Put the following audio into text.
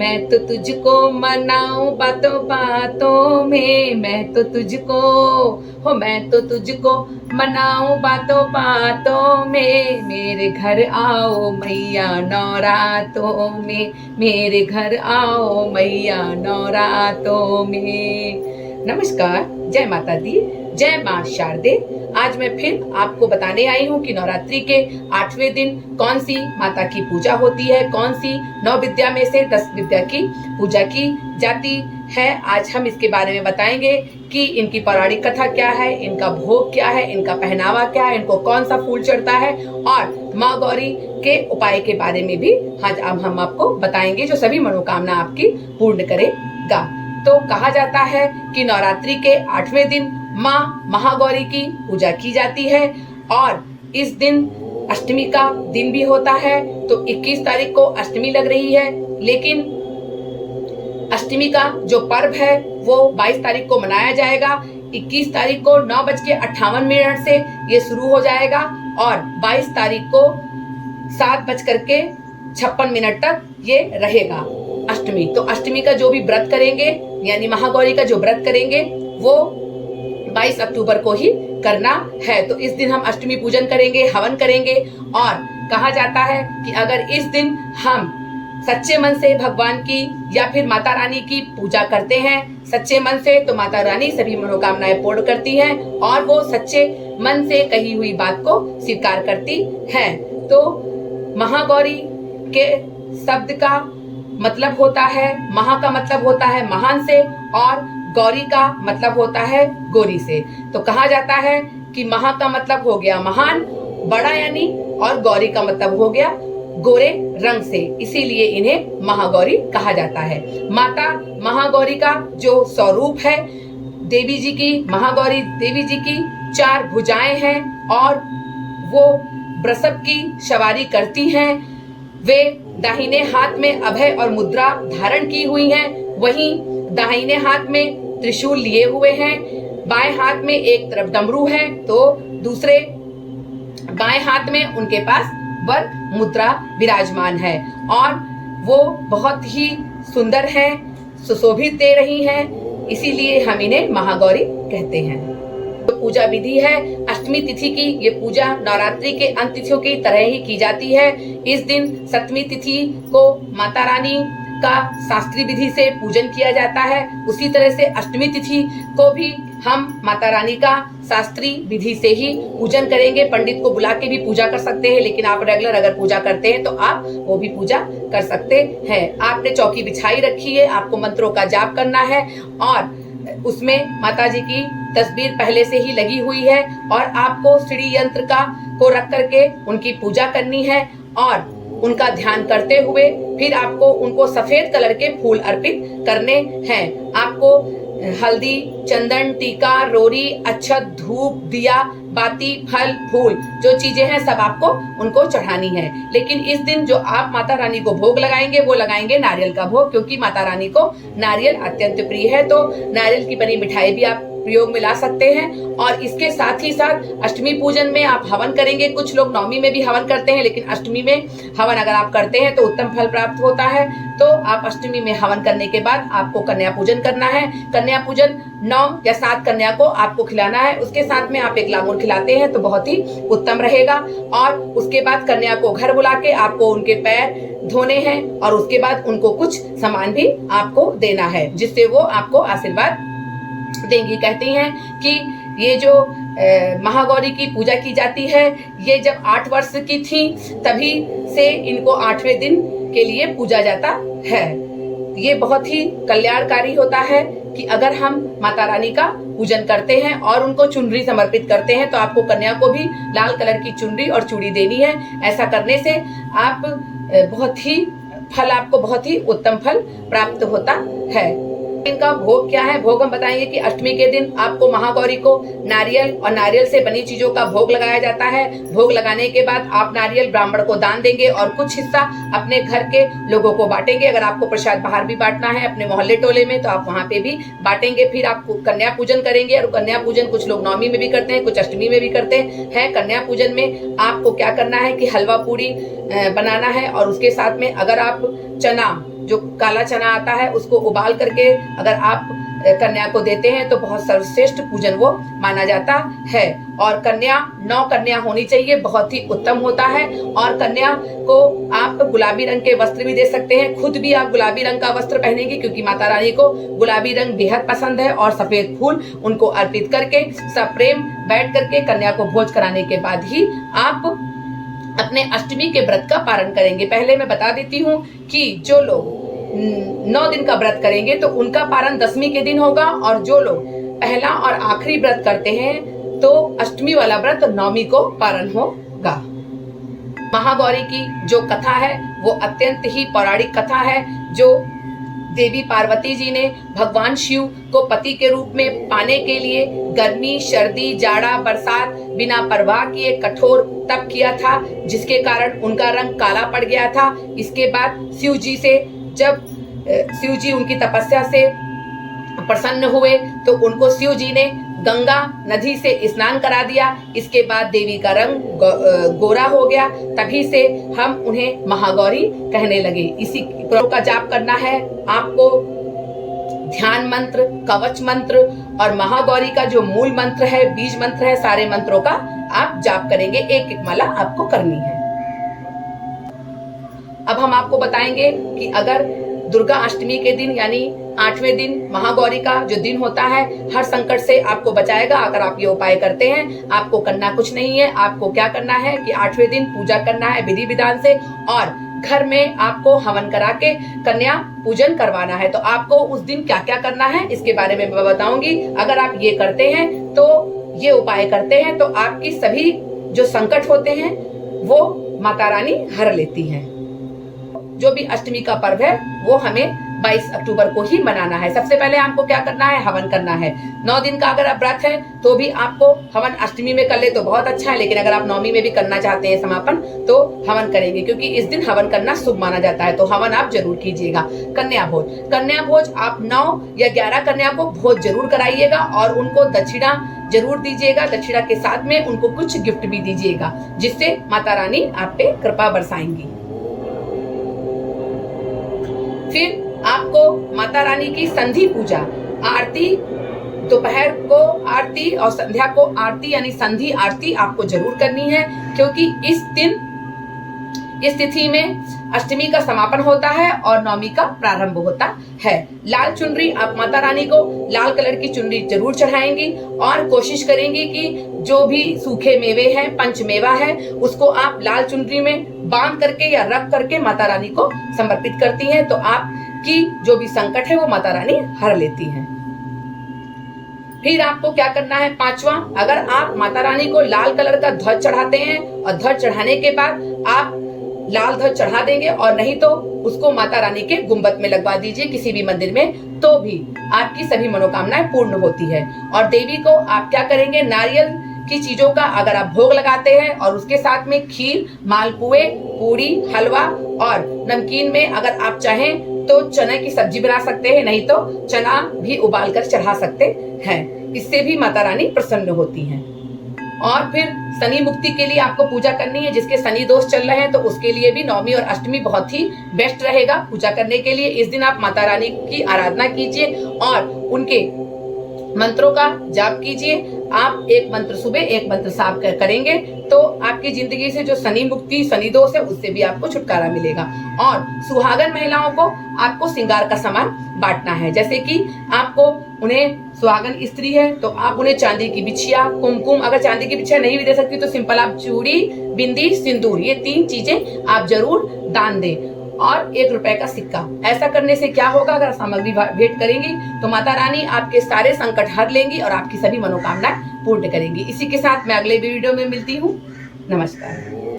मैं तो तुझको मनाऊं बातों बातों में, मैं तो तुझको मनाऊं बातों बातों में। मेरे घर आओ मैया नवरातों में, मेरे घर आओ मैया नवरातों में। नमस्कार, जय माता दी, जय मां शारदे। आज मैं फिर आपको बताने आई हूँ कि नवरात्रि के 8वें दिन कौन सी माता की पूजा होती है, कौन सी 9 विद्या में से 10 विद्या की पूजा की जाती है। आज हम इसके बारे में बताएंगे कि इनकी पौराणिक कथा क्या है, इनका भोग क्या है, इनका पहनावा क्या है, इनको कौन सा फूल चढ़ता है और माँ गौरी के उपाय के बारे में भी आज हम आपको बताएंगे, जो सभी मनोकामना आपकी पूर्ण करेगा। तो कहा जाता है कि नवरात्रि के 8वें दिन माँ महागौरी की पूजा की जाती है और इस दिन अष्टमी का दिन भी होता है। तो 21 तारीख को अष्टमी लग रही है, लेकिन अष्टमी का जो पर्व है वो 22 तारीख को मनाया जाएगा। 21 तारीख को 9:58 से ये शुरू हो जाएगा और 22 तारीख को 7:56 तक ये रहेगा अष्टमी। तो अष्टमी का जो भी व्रत करेंगे, यानी महागौरी का जो व्रत करेंगे, वो 22 अक्टूबर को ही करना है। तो इस दिन हम अष्टमी पूजन करेंगे, हवन करेंगे और कहा जाता है कि अगर इस दिन हम सच्चे मन से भगवान की या फिर माता रानी की पूजा करते हैं सच्चे मन से, तो माता रानी सभी मनोकामनाएं पूर्ण करती हैं और वो सच्चे मन से कही हुई बात को स्वीकार करती हैं। तो महागौरी के शब्द का मतलब होता है, महा का मतलब होता है महान से और गौरी का मतलब होता है गोरी से। तो कहा जाता है कि महा का मतलब हो गया महान, बड़ा यानी, और गौरी का मतलब हो गया गोरे रंग से, इसीलिए इन्हें महागौरी कहा जाता है। माता महागौरी का जो स्वरूप है, देवी जी की, महागौरी देवी जी की 4 भुजाएं हैं और वो वृषभ की सवारी करती हैं। वे दाहिने हाथ में अभय और मुद्रा धारण की हुई हैं, वहीं दाहिने हाथ में त्रिशूल लिए हुए हैं। बाएं हाथ में एक तरफ डमरू है तो दूसरे बाएं हाथ में उनके पास वर मुद्रा विराजमान है और वो बहुत ही सुंदर हैं, सुशोभित दे रही हैं, इसीलिए हम इन्हें महागौरी कहते हैं। तो पूजा विधि है अष्टमी तिथि की। ये पूजा नवरात्रि के अन्य तिथियों की तरह ही की जाती है। इस दिन 7वीं तिथि को माता रानी का शास्त्रीय विधि से पूजन किया जाता है। उसी तरह से अष्टमी तिथि को भी हम माता रानी का शास्त्रीय विधि से ही पूजन करेंगे। पंडित को बुला के भी पूजा कर सकते हैं, लेकिन आप रेगुलर अगर पूजा करते हैं तो आप वो भी पूजा कर सकते हैं। आपने चौकी बिछाई रखी है, आपको मंत्रों का जाप करना है और उसमें माता जी की तस्वीर पहले से ही लगी हुई है और आपको श्री यंत्र को रख करके उनकी पूजा करनी है और उनका ध्यान करते हुए फिर आपको उनको सफेद कलर के फूल अर्पित करने हैं। आपको हल्दी, चंदन, टीका, रोरी, अक्षत, धूप, दिया, बाती, फल, फूल, जो चीजें हैं सब आपको उनको चढ़ानी है। लेकिन इस दिन जो आप माता रानी को भोग लगाएंगे वो लगाएंगे नारियल का भोग, क्योंकि माता रानी को नारियल अत्यंत प्रिय है। तो नारियल की बनी मिठाई भी आप प्रयोग में ला सकते हैं और इसके साथ ही साथ अष्टमी पूजन में आप हवन करेंगे। कुछ लोग नवमी में भी हवन करते हैं, लेकिन अष्टमी में हवन अगर आप करते हैं तो उत्तम फल प्राप्त होता है। तो आप अष्टमी में हवन करने के बाद आपको कन्या पूजन करना है। कन्या पूजन 9 या 7 कन्या को आपको खिलाना है। उसके साथ में आप एक लांगूर खिलाते हैं तो बहुत ही उत्तम रहेगा। और उसके बाद कन्या को घर बुला के आपको उनके पैर धोने हैं और उसके बाद उनको कुछ सामान भी आपको देना है, जिससे वो आपको आशीर्वाद देंगी। कहती हैं कि ये जो महागौरी की पूजा की जाती है, ये जब 8 वर्ष की थी तभी से इनको 8वें दिन के लिए पूजा जाता है। ये बहुत ही कल्याणकारी होता है कि अगर हम माता रानी का पूजन करते हैं और उनको चुनरी समर्पित करते हैं तो आपको कन्या को भी लाल कलर की चुनरी और चूड़ी देनी है। ऐसा करने से आपको बहुत ही उत्तम फल प्राप्त होता है। इनका भोग क्या है? भोग हम बताएंगे कि अष्टमी के दिन आपको महागौरी को नारियल और नारियल से बनी चीजों का भोग लगाया जाता है। भोग लगाने के बाद आप नारियल ब्राह्मण को दान देंगे और कुछ हिस्सा अपने घर के लोगों को बांटेंगे। अगर आपको प्रसाद बाहर भी बांटना है अपने मोहल्ले टोले में तो आप वहां पे भी बांटेंगे। फिर आप कन्या पूजन करेंगे और कन्या पूजन कुछ लोग नवमी में भी करते हैं, कुछ अष्टमी में भी करते हैं। कन्या पूजन में आपको क्या करना है कि हलवा पूरी बनाना है और उसके साथ में अगर आप चना जो काला चना आता है उसको उबाल करके अगर आप कन्या को देते हैं तो बहुत सर्वश्रेष्ठ पूजन वो माना जाता है। और कन्या 9 कन्या होनी चाहिए, बहुत ही उत्तम होता है। और कन्या को आप गुलाबी रंग के वस्त्र भी दे सकते हैं, खुद भी आप गुलाबी रंग का वस्त्र पहनेंगे क्योंकि माता रानी को गुलाबी रंग बेहद पसंद है। और सफेद फूल उनको अर्पित करके सप्रेम बैठ करके कन्या को भोज कराने के बाद ही आप अपने अष्टमी के व्रत का पारण करेंगे। पहले मैं बता देती हूँ कि जो लोग 9 दिन का व्रत करेंगे तो उनका पारण दशमी के दिन होगा, और जो लोग पहला और आखिरी व्रत करते हैं तो अष्टमी वाला व्रत नवमी को पारण होगा। महागौरी की जो कथा है वो अत्यंत ही पौराणिक कथा है, जो देवी पार्वती जी ने भगवान शिव को पति के रूप में पाने के लिए गर्मी, सर्दी, जाड़ा, बरसात बिना परवाह किए कठोर तप किया था, जिसके कारण उनका रंग काला पड़ गया था। इसके बाद शिव जी से जब शिव जी उनकी तपस्या से प्रसन्न हुए तो उनको शिव जी ने गंगा नदी से स्नान करा दिया। इसके बाद देवी का रंग गोरा हो गया, तभी से हम उन्हें महागौरी कहने लगे। इसी का जाप करना है आपको। ध्यान मंत्र, कवच मंत्र और महागौरी का जो मूल मंत्र है, बीज मंत्र है, सारे मंत्रों का आप जाप करेंगे। एक एक माला आपको करनी है। अब हम आपको बताएंगे कि अगर दुर्गा अष्टमी के दिन यानी 8वें दिन महागौरी का जो दिन होता है, हर संकट से आपको बचाएगा अगर आप ये उपाय करते हैं। आपको करना कुछ नहीं है, आपको क्या करना है कि 8वें दिन पूजा करना है विधि विधान से, और घर में आपको हवन करा के कन्या पूजन करवाना है। तो आपको उस दिन क्या क्या करना है इसके बारे में मैं बताऊंगी। अगर आप ये करते हैं तो ये उपाय करते हैं तो आपकी सभी जो संकट होते हैं वो माता रानी हर लेती हैं। जो भी अष्टमी का पर्व है वो हमें 22 अक्टूबर को ही मनाना है। सबसे पहले आपको क्या करना है, हवन करना है। 9 दिन का अगर आप व्रत है तो भी आपको हवन अष्टमी में कर ले तो बहुत अच्छा है, लेकिन अगर आप नवमी में भी करना चाहते हैं समापन तो हवन करेंगे, क्योंकि इस दिन हवन करना शुभ माना जाता है। तो हवन आप जरूर कीजिएगा। कन्या भोज आप 9 या 11 कन्या को भोज जरूर कराइएगा और उनको दक्षिणा जरूर दीजिएगा। दक्षिणा के साथ में उनको कुछ गिफ्ट भी दीजिएगा, जिससे माता रानी आप पे कृपा बरसाएंगी। फिर आपको माता रानी की संधि पूजा, आरती, दोपहर को आरती और संध्या को आरती यानी संधि आरती आपको जरूर करनी है, क्योंकि इस तिथि में अष्टमी का समापन होता है और नवमी का प्रारंभ होता है। लाल चुनरी, आप माता रानी को लाल कलर की चुनरी जरूर चढ़ाएंगी और कोशिश करेंगी कि जो भी सूखे मेवे हैं, पंचमेवा है, उसको आप लाल चुनरी में बांध करके या रख करके माता रानी को समर्पित करती हैं, तो आपकी जो भी संकट है वो माता रानी हर लेती हैं। फिर आपको क्या करना है, 5वां, अगर आप माता रानी को लाल कलर का ध्वज चढ़ाते हैं और ध्वज चढ़ाने के बाद आप लाल ध्वज चढ़ा देंगे और नहीं तो उसको माता रानी के गुंबद में लगवा दीजिए किसी भी मंदिर में, तो भी आपकी सभी मनोकामनाएं पूर्ण होती है। और देवी को आप क्या करेंगे, नारियल की चीजों का अगर आप भोग लगाते हैं और उसके साथ में खीर, मालपुए, पूरी, हलवा और नमकीन में अगर आप चाहें तो चने की सब्जी बना सकते हैं, नहीं तो चना भी उबाल कर चढ़ा सकते हैं। इससे भी माता रानी प्रसन्न होती हैं। और फिर शनि मुक्ति के लिए आपको पूजा करनी है। जिसके शनि दोष चल रहे हैं तो उसके लिए भी नवमी और अष्टमी बहुत ही बेस्ट रहेगा पूजा करने के लिए। इस दिन आप माता रानी की आराधना कीजिए और उनके मंत्रों का जाप कीजिए। आप एक मंत्र सुबह एक मंत्र शाम करेंगे तो आपकी जिंदगी से जो शनि मुक्ति, शनि दोष है, उससे भी आपको छुटकारा मिलेगा। और सुहागन महिलाओं को आपको श्रृंगार का सामान बांटना है, जैसे कि आपको उन्हें, सुहागन स्त्री है तो आप उन्हें चांदी की बिछिया, कुमकुम, अगर चांदी की बिछिया नहीं भी दे सकती तो सिंपल आप चूड़ी, बिंदी, सिंदूर, ये 3 चीजें आप जरूर दान दें। और 1 रुपए का सिक्का। ऐसा करने से क्या होगा, अगर सामग्री भेंट करेंगी तो माता रानी आपके सारे संकट हर लेंगी और आपकी सभी मनोकामनाएं पूर्ण करेंगी। इसी के साथ मैं अगले वीडियो में मिलती हूँ। नमस्कार।